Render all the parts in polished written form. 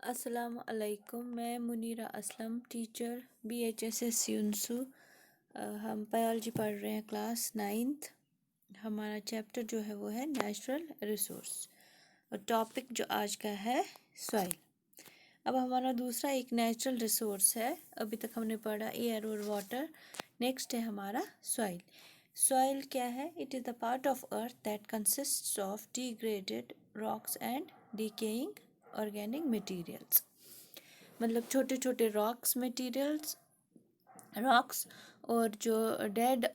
अस्सलाम अलैकुम। मैं मुनीरा असलम, टीचर BHSS यूनसू। हम बायोलॉजी पढ़ रहे हैं, क्लास 9th। हमारा चैप्टर जो है वो है नेचुरल रिसोर्स और टॉपिक जो आज का है सॉइल। अब हमारा दूसरा एक नेचुरल रिसोर्स है। अभी तक हमने पढ़ा एयर और वाटर। नेक्स्ट है हमारा सॉइल। सॉइल क्या है? It is the part of earth that consists of degraded rocks and decaying organic materials. मतलब छोटे छोटे रॉक्स और जो dead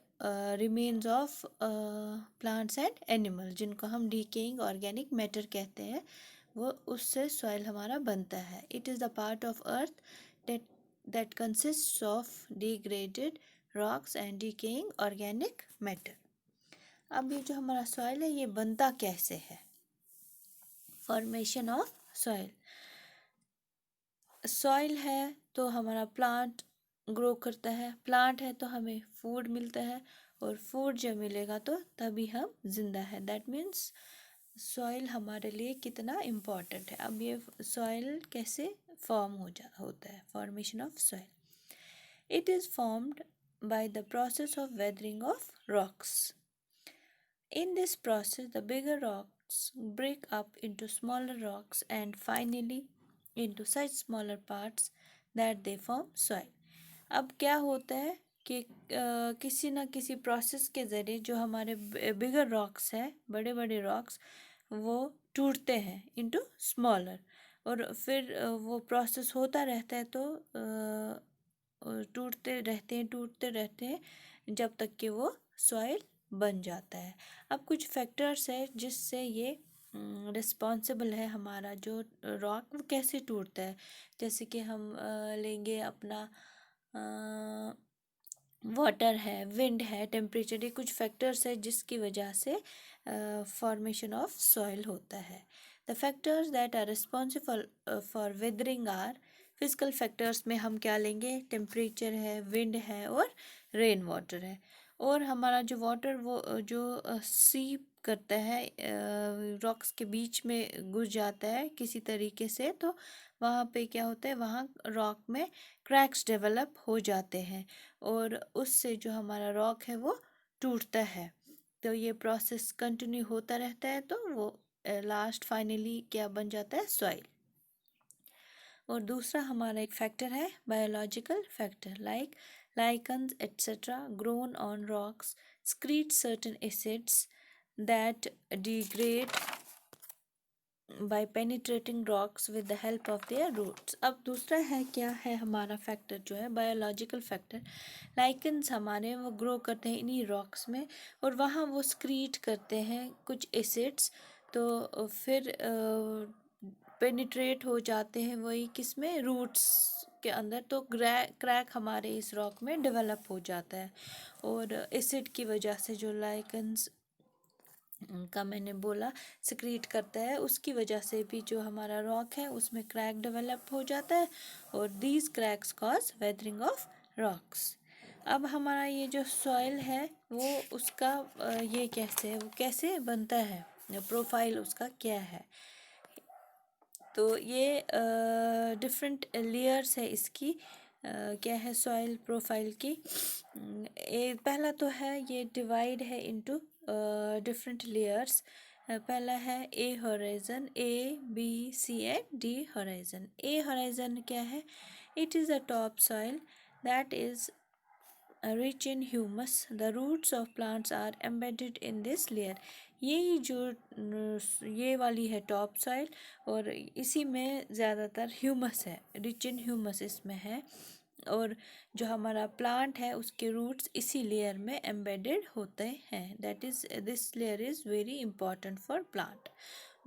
remains of plants and animal, जिनको हम डिकेइंग ऑर्गेनिक मैटर कहते हैं, वो उससे सॉइल हमारा बनता है। It is the part of earth that consists of degraded rocks and decaying organic matter. अब ये जो हमारा सॉइल है, ये बनता कैसे है? Formation of soil. सॉइल है तो हमारा प्लांट ग्रो करता है, प्लांट है तो हमें फूड मिलता है, और फूड जब मिलेगा तो तभी हम जिंदा है। दैट मीन्स सॉइल हमारे लिए कितना इम्पोर्टेंट है। अब ये सॉइल कैसे फॉर्म होता है? Formation of soil. It is formed by the process of weathering of rocks. In this process, the bigger rocks break up into smaller rocks and finally into such smaller parts that they form soil. अब क्या होता है कि किसी ना किसी process के ज़रिए जो हमारे बिगर रॉक्स है, बड़े बड़े रॉक्स, वो टूटते हैं इनटू स्मॉलर, और फिर वो प्रोसेस होता रहता है, तो टूटते रहते हैं जब तक कि वो सॉइल बन जाता है। अब कुछ फैक्टर्स है जिससे ये रिस्पॉन्सिबल है हमारा जो रॉक वो कैसे टूटता है। जैसे कि हम लेंगे अपना वाटर है, विंड है, टेम्परेचर, ये कुछ फैक्टर्स है जिसकी वजह से फॉर्मेशन ऑफ सॉइल होता है। The factors that are responsible for weathering are physical factors में हम क्या लेंगे? टेम्परेचर है, विंड है और रेन वाटर है। और हमारा जो वाटर वो जो सीप करता है, रॉक्स के बीच में घुस जाता है किसी तरीके से, तो वहाँ पे क्या होता है, वहाँ रॉक में क्रैक्स डेवलप हो जाते हैं और उससे जो हमारा रॉक है वो टूटता है। तो ये प्रोसेस कंटिन्यू होता रहता है, तो वो लास्ट फाइनली क्या बन जाता है? सॉइल। और दूसरा हमारा एक फैक्टर है biological factor, like lichens etc. grown on rocks secrete certain acids that degrade by penetrating rocks with the help of their roots. अब दूसरा है, क्या है हमारा फैक्टर जो है बायोलॉजिकल फैक्टर। लाइकन्स हमारे वो ग्रो करते हैं इन्हीं रॉक्स में, और वहाँ वो स्क्रीट करते हैं कुछ एसिड्स, तो फिर पेनिट्रेट हो जाते हैं वही किस में? रूट्स के अंदर। तो क्रैक हमारे इस रॉक में डेवलप हो जाता है, और एसिड की वजह से जो लाइकन्स का मैंने बोला सिक्रीट करता है, उसकी वजह से भी जो हमारा रॉक है उसमें क्रैक डेवलप हो जाता है, और these cracks cause weathering of rocks. अब हमारा ये जो सॉइल है वो उसका ये कैसे बनता है, प्रोफाइल उसका क्या है? तो ये डिफरेंट लेयर्स है इसकी। क्या है सॉइल प्रोफाइल की? पहला तो है, ये डिवाइड है इनटू डिफरेंट लेयर्स। पहला है ए horizon, A B C and D horizon. A horizon क्या है? It is a top soil that is rich in humus. The roots of plants are embedded in this layer. यही जो ये वाली है top soil, और इसी में ज़्यादातर ह्यूमस है, रिच इन ह्यूमस इसमें है, और जो हमारा प्लांट है उसके रूट्स इसी लेयर में एम्बेडेड होते हैं। That is this layer is very important for plant.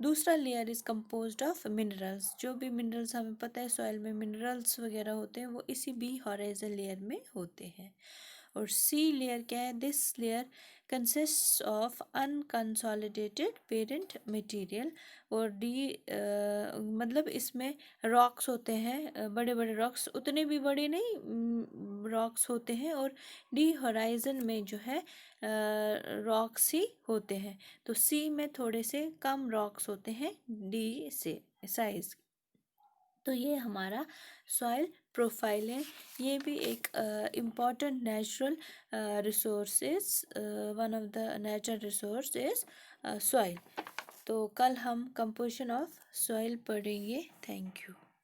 दूसरा layer is composed of minerals. जो भी मिनरल्स हमें पता है सॉइल में मिनरल्स वगैरह होते हैं, वो इसी बी हॉराइजन लेयर में होते हैं। और सी लेयर क्या है? This layer consists of unconsolidated parent material. और डी मतलब इसमें रॉक्स होते हैं, बड़े बड़े रॉक्स, उतने भी बड़े नहीं रॉक्स होते हैं, और डी होराइजन में जो है रॉक्स ही होते हैं। तो सी में थोड़े से कम रॉक्स होते हैं डी से साइज। तो ये हमारा सॉइल प्रोफाइल है। ये भी एक important natural resources, one of the natural resource is soil. तो कल हम कंपोजिशन ऑफ सॉइल पढ़ेंगे। Thank you.